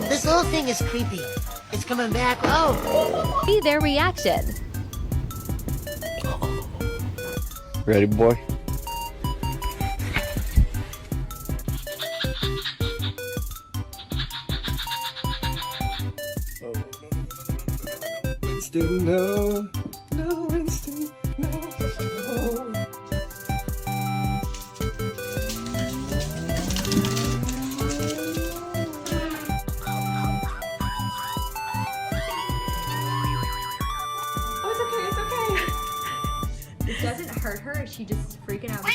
This whole thing is creepy. It's coming back. Oh! See their reaction. Ready, boy? Winston, no. No, Winston, no. Oh, it's okay, it's okay. It doesn't hurt her, she just freaking out.